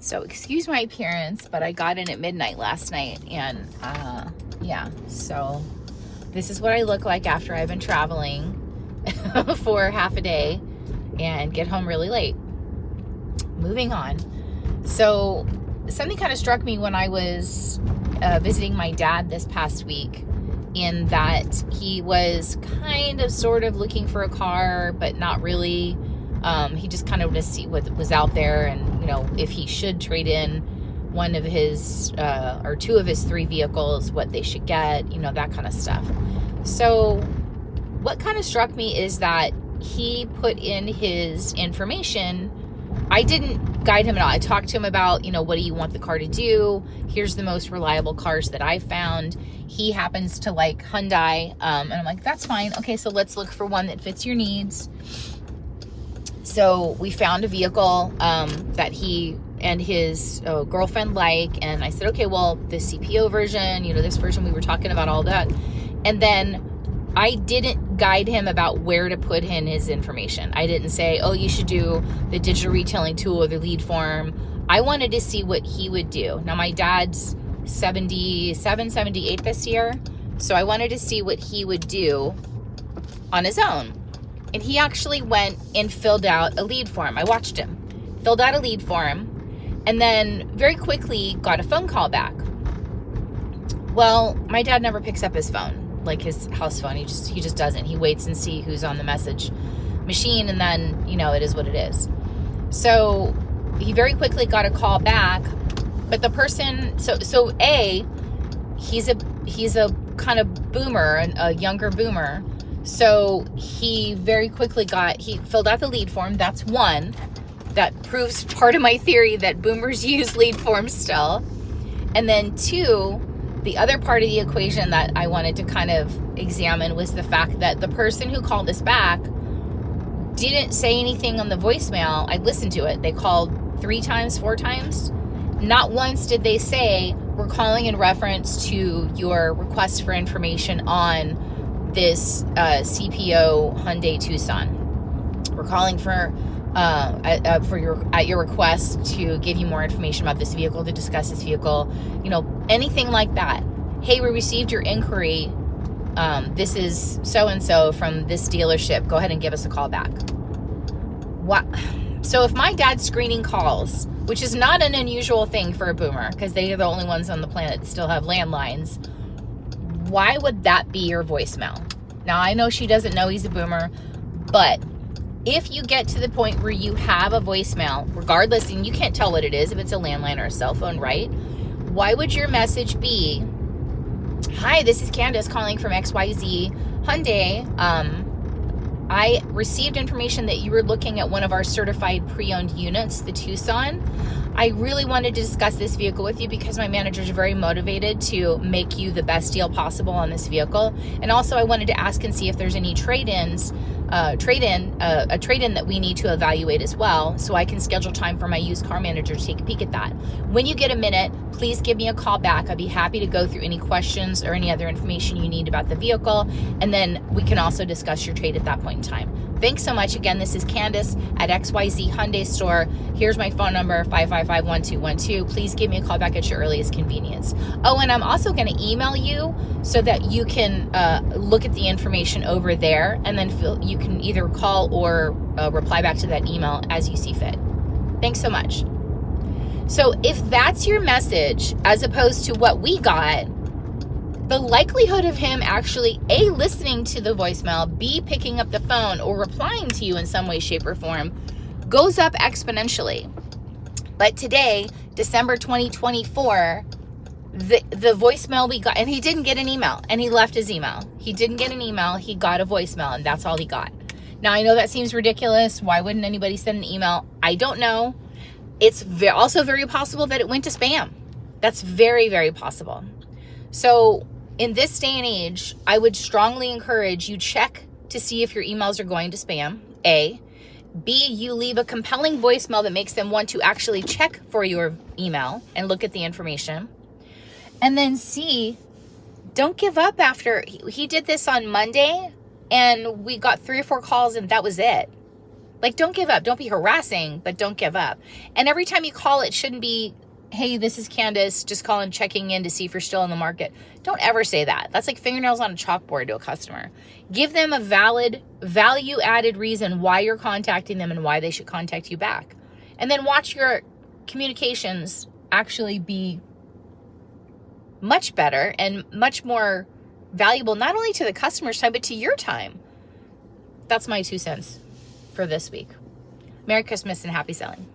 So excuse my appearance, but I got in at midnight last night, and yeah, so this is what I look like after I've been traveling for half a day and get home really late. Moving on. So something kind of struck me when I was visiting my dad this past week, in that he was kind of sort of looking for a car, but not really. He just kind of wanted to see what was out there, and, you know, if he should trade in one of his or two of his three vehicles, what they should get, you know, that kind of stuff. So what kind of struck me is that he put in his information. I didn't guide him at all. I talked to him about, you know, what do you want the car to do? Here's the most reliable cars that I found. He happens to like Hyundai, and I'm like, that's fine. Okay, so let's look for one that fits your needs. So we found a vehicle that he and his girlfriend like, and I said, okay, well, the CPO version, you know, this version, we were talking about all that. And then I didn't guide him about where to put in his information. I didn't say, oh, you should do the digital retailing tool or the lead form. I wanted to see what he would do. Now, my dad's 77, 78 this year, so I wanted to see what he would do on his own. And he actually went and filled out a lead form. I watched him. Filled out a lead form, and then very quickly got a phone call back. Well, my dad never picks up his phone, like his house phone. He just doesn't. He waits and see who's on the message machine, and then, you know, it is what it is. So he very quickly got a call back, but the person, so he's a kind of boomer, a younger boomer. So he very quickly he filled out the lead form. That's one. That proves part of my theory that boomers use lead forms still. And then two, the other part of the equation that I wanted to kind of examine was the fact that the person who called us back didn't say anything on the voicemail. I listened to it. They called 3 times, 4 times. Not once did they say, we're calling in reference to your request for information on this CPO Hyundai Tucson. We're calling for your request to give you more information about this vehicle, to discuss this vehicle, you know, anything like that. Hey, we received your inquiry. This is so-and-so from this dealership. Go ahead and give us a call back. What? So if my dad's screening calls, which is not an unusual thing for a boomer, because they are the only ones on the planet that still have landlines, why would that be your voicemail? Now, I know she doesn't know he's a boomer, but if you get to the point where you have a voicemail, regardless, and you can't tell what it is, if it's a landline or a cell phone, right? Why would your message be, hi, this is Candace calling from XYZ Hyundai. I received information that you were looking at one of our certified pre-owned units, the Tucson. I really wanted to discuss this vehicle with you because my manager is very motivated to make you the best deal possible on this vehicle. And also I wanted to ask and see if there's any trade-ins, a trade-in that we need to evaluate as well, so I can schedule time for my used car manager to take a peek at that. When you get a minute, please give me a call back. I'd be happy to go through any questions or any other information you need about the vehicle, and then we can also discuss your trade at that point in time. Thanks so much. Again, this is Candace at XYZ Hyundai Store. Here's my phone number, 555-1212. Please give me a call back at your earliest convenience. Oh, and I'm also going to email you so that you can look at the information over there, and then you can either call or reply back to that email as you see fit. Thanks so much. So if that's your message, as opposed to what we got, the likelihood of him actually A, listening to the voicemail, B, picking up the phone or replying to you in some way, shape, or form goes up exponentially. But today, December 2024, the voicemail we got, and he didn't get an email, and he left his email. He didn't get an email, he got a voicemail, and that's all he got. Now, I know that seems ridiculous. Why wouldn't anybody send an email? I don't know. It's also very possible that it went to spam. That's very, very possible. So in this day and age, I would strongly encourage you check to see if your emails are going to spam, A. B, you leave a compelling voicemail that makes them want to actually check for your email and look at the information. And then C, don't give up after. He did this on Monday, and we got 3 or 4 calls, and that was it. Like, don't give up. Don't be harassing, but don't give up. And every time you call, it shouldn't be, hey, this is Candace, just calling, checking in to see if you're still in the market. Don't ever say that. That's like fingernails on a chalkboard to a customer. Give them a valid, value-added reason why you're contacting them and why they should contact you back. And then watch your communications actually be much better and much more valuable, not only to the customer's time, but to your time. That's my 2 cents for this week. Merry Christmas and happy selling.